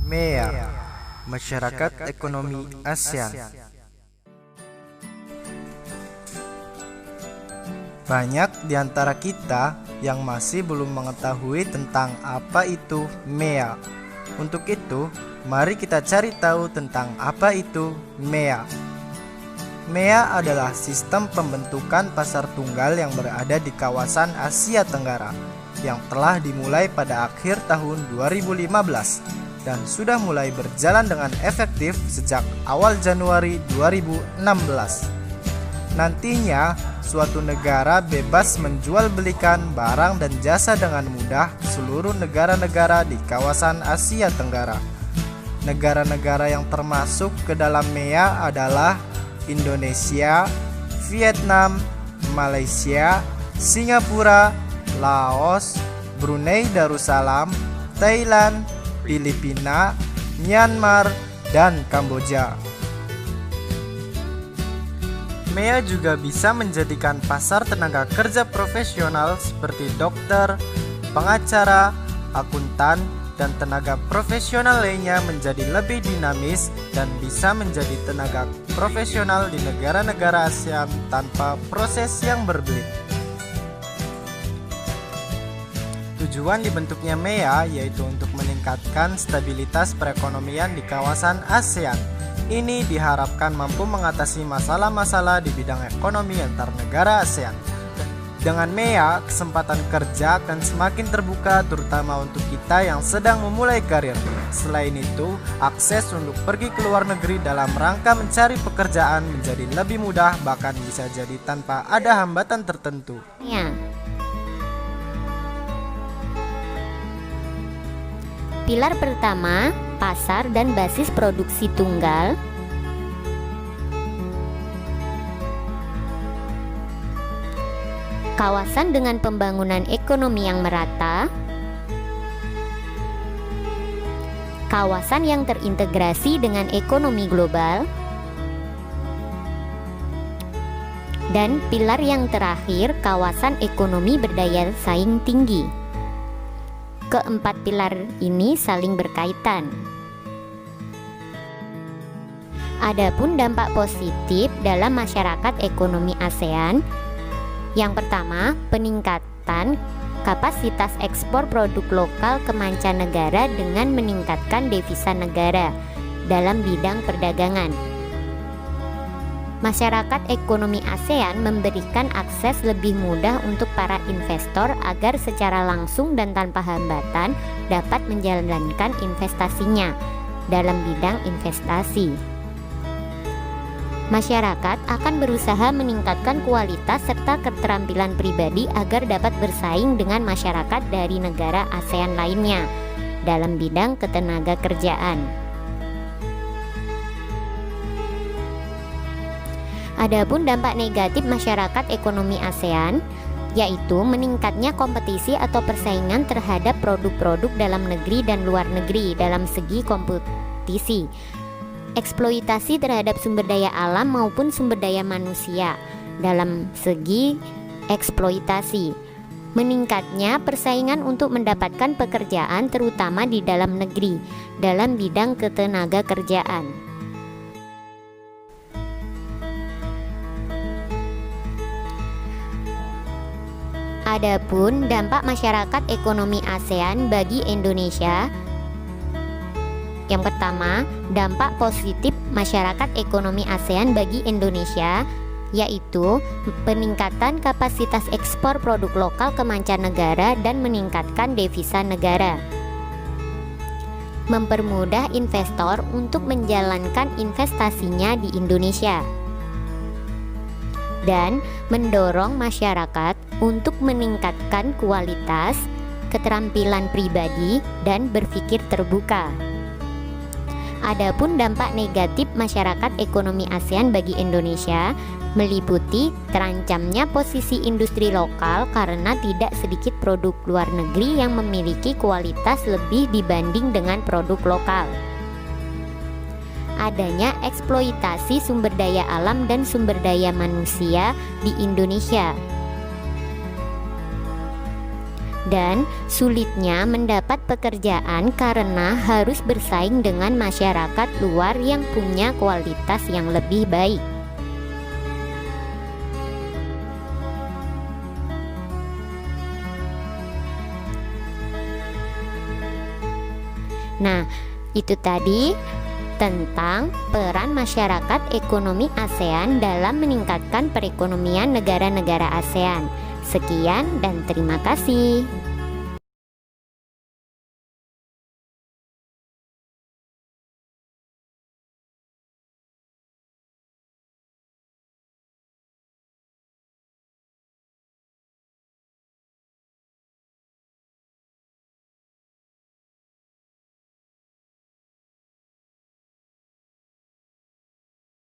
MEA, Masyarakat Ekonomi ASEAN. Banyak di antara kita yang masih belum mengetahui tentang apa itu MEA. Untuk itu, mari kita cari tahu tentang apa itu MEA. MEA adalah sistem pembentukan pasar tunggal yang berada di kawasan Asia Tenggara yang telah dimulai pada akhir tahun 2015 dan sudah mulai berjalan dengan efektif sejak awal Januari 2016. Nantinya, suatu negara bebas menjual belikan barang dan jasa dengan mudah seluruh negara-negara di kawasan Asia Tenggara. Negara-negara yang termasuk ke dalam MEA adalah Indonesia, Vietnam, Malaysia, Singapura, Laos, Brunei Darussalam, Thailand, Filipina, Myanmar, dan Kamboja. MEA juga bisa menjadikan pasar tenaga kerja profesional seperti dokter, pengacara, akuntan, dan tenaga profesional lainnya menjadi lebih dinamis dan bisa menjadi tenaga profesional di negara-negara ASEAN tanpa proses yang berbelit. Tujuan dibentuknya MEA yaitu untuk meningkatkan stabilitas perekonomian di kawasan ASEAN. Ini diharapkan mampu mengatasi masalah-masalah di bidang ekonomi antar negara ASEAN. Dengan MEA, kesempatan kerja akan semakin terbuka terutama untuk kita yang sedang memulai karir. Selain itu, akses untuk pergi ke luar negeri dalam rangka mencari pekerjaan menjadi lebih mudah, bahkan bisa jadi tanpa ada hambatan tertentu. Pilar pertama, pasar dan basis produksi tunggal. Kawasan dengan pembangunan ekonomi yang merata. Kawasan yang terintegrasi dengan ekonomi global. Dan pilar yang terakhir, kawasan ekonomi berdaya saing tinggi. Keempat pilar ini saling berkaitan. Adapun dampak positif dalam masyarakat ekonomi ASEAN, yang pertama, peningkatan kapasitas ekspor produk lokal ke mancanegara dengan meningkatkan devisa negara dalam bidang perdagangan. Masyarakat ekonomi ASEAN memberikan akses lebih mudah untuk para investor agar secara langsung dan tanpa hambatan dapat menjalankan investasinya dalam bidang investasi. Masyarakat akan berusaha meningkatkan kualitas serta keterampilan pribadi agar dapat bersaing dengan masyarakat dari negara ASEAN lainnya dalam bidang ketenaga kerjaan. Adapun dampak negatif masyarakat ekonomi ASEAN, yaitu meningkatnya kompetisi atau persaingan terhadap produk-produk dalam negeri dan luar negeri dalam segi kompetisi, eksploitasi terhadap sumber daya alam maupun sumber daya manusia dalam segi eksploitasi, meningkatnya persaingan untuk mendapatkan pekerjaan terutama di dalam negeri dalam bidang ketenaga kerjaan. Adapun dampak masyarakat ekonomi ASEAN bagi Indonesia, yang pertama, dampak positif masyarakat ekonomi ASEAN bagi Indonesia yaitu peningkatan kapasitas ekspor produk lokal ke mancanegara dan meningkatkan devisa negara, mempermudah investor untuk menjalankan investasinya di Indonesia, dan mendorong masyarakat untuk meningkatkan kualitas, keterampilan pribadi, dan berpikir terbuka. Adapun dampak negatif masyarakat ekonomi ASEAN bagi Indonesia meliputi terancamnya posisi industri lokal karena tidak sedikit produk luar negeri yang memiliki kualitas lebih dibanding dengan produk lokal. Adanya eksploitasi sumber daya alam dan sumber daya manusia di Indonesia. dan sulitnya mendapat pekerjaan karena harus bersaing dengan masyarakat luar yang punya kualitas yang lebih baik. Nah, itu tadi tentang peran masyarakat ekonomi ASEAN dalam meningkatkan perekonomian negara-negara ASEAN. Sekian dan terima kasih.